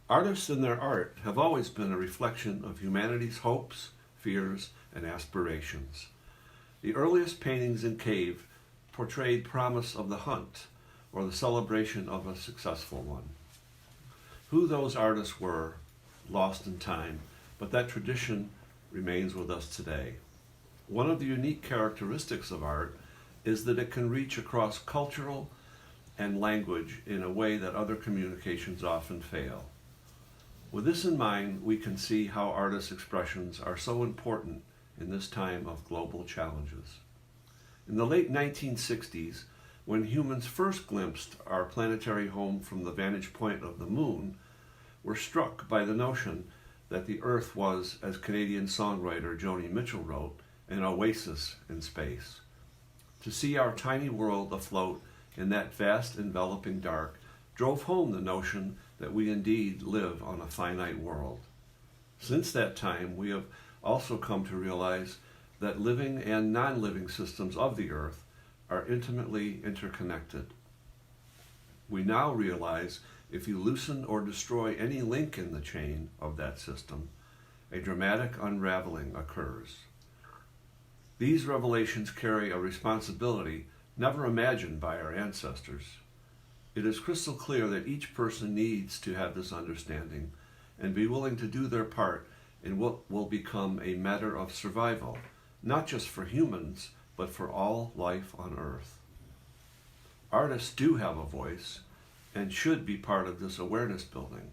Artists and their art have always been a reflection of humanity's hopes, fears, and aspirations. The earliest paintings in cave portrayed promise of the hunt or the celebration of a successful one. Who those artists were, lost in time, but that tradition remains with us today. One of the unique characteristics of art is that it can reach across cultural and language in a way that other communications often fail. With this in mind, we can see how artists' expressions are so important in this time of global challenges. In the late 1960s, when humans first glimpsed our planetary home from the vantage point of the moon, were struck by the notion that the Earth was, as Canadian songwriter Joni Mitchell wrote, an oasis in space. To see our tiny world afloat in that vast enveloping dark drove home the notion that we indeed live on a finite world. Since that time, we have also come to realize that living and non-living systems of the Earth are intimately interconnected. We now realize if you loosen or destroy any link in the chain of that system, a dramatic unraveling occurs. These revelations carry a responsibility never imagined by our ancestors. It is crystal clear that each person needs to have this understanding and be willing to do their part in what will become a matter of survival, not just for humans, but for all life on Earth. Artists do have a voice and should be part of this awareness building.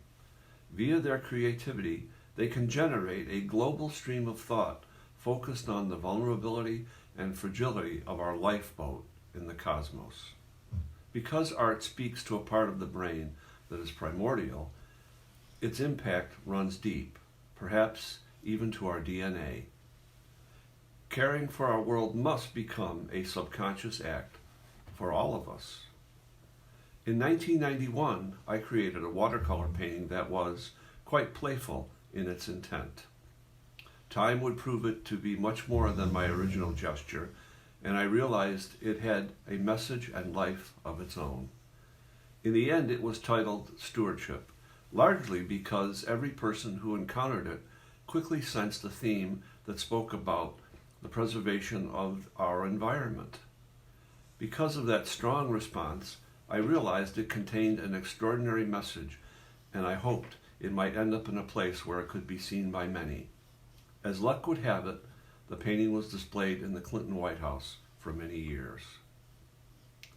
Via their creativity, they can generate a global stream of thought focused on the vulnerability and fragility of our lifeboat in the cosmos. Because art speaks to a part of the brain that is primordial, its impact runs deep, perhaps even to our DNA. Caring for our world must become a subconscious act for all of us. In 1991, I created a watercolor painting that was quite playful in its intent. Time would prove it to be much more than my original gesture, and I realized it had a message and life of its own. In the end, it was titled Stewardship, largely because every person who encountered it quickly sensed a theme that spoke about the preservation of our environment. Because of that strong response, I realized it contained an extraordinary message, and I hoped it might end up in a place where it could be seen by many. As luck would have it, the painting was displayed in the Clinton White House for many years.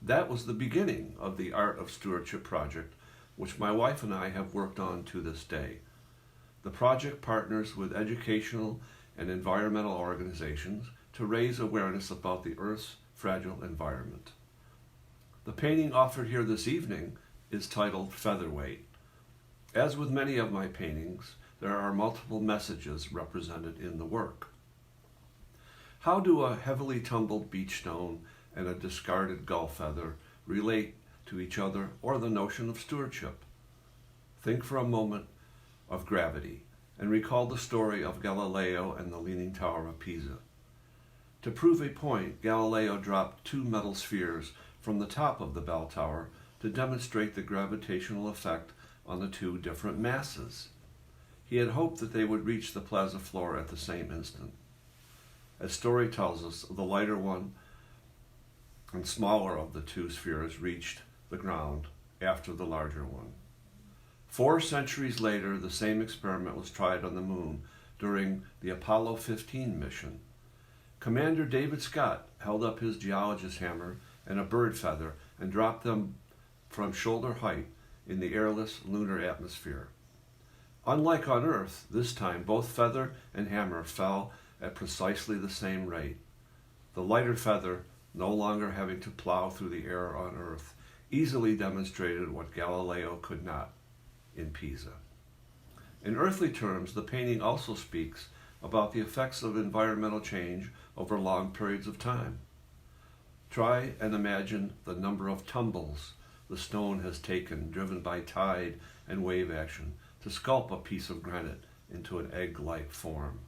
That was the beginning of the Art of Stewardship project, which my wife and I have worked on to this day. The project partners with educational and environmental organizations to raise awareness about the Earth's fragile environment. The painting offered here this evening is titled Featherweight. As with many of my paintings, there are multiple messages represented in the work. How do a heavily tumbled beach stone and a discarded gull feather relate to each other or the notion of stewardship? Think for a moment of gravity and recall the story of Galileo and the Leaning Tower of Pisa. To prove a point, Galileo dropped two metal spheres from the top of the bell tower to demonstrate the gravitational effect on the two different masses. He had hoped that they would reach the plaza floor at the same instant. As story tells us, the lighter one and smaller of the two spheres reached the ground after the larger one. 4 centuries later, the same experiment was tried on the moon during the Apollo 15 mission. Commander David Scott held up his geologist hammer and a bird feather and dropped them from shoulder height in the airless lunar atmosphere. Unlike on Earth, this time both feather and hammer fell at precisely the same rate. The lighter feather, no longer having to plow through the air on Earth, easily demonstrated what Galileo could not in Pisa. In earthly terms, the painting also speaks about the effects of environmental change over long periods of time. Try and imagine the number of tumbles the stone has taken, driven by tide and wave action, to sculpt a piece of granite into an egg-like form.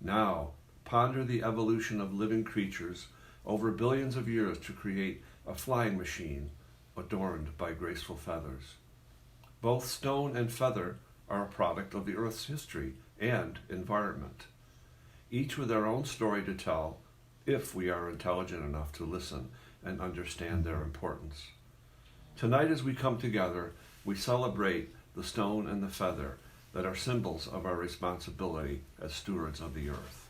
Now, ponder the evolution of living creatures over billions of years to create a flying machine adorned by graceful feathers. Both stone and feather are a product of the Earth's history and environment, each with their own story to tell if we are intelligent enough to listen and understand their importance. Tonight, as we come together, we celebrate the stone and the feather that are symbols of our responsibility as stewards of the earth.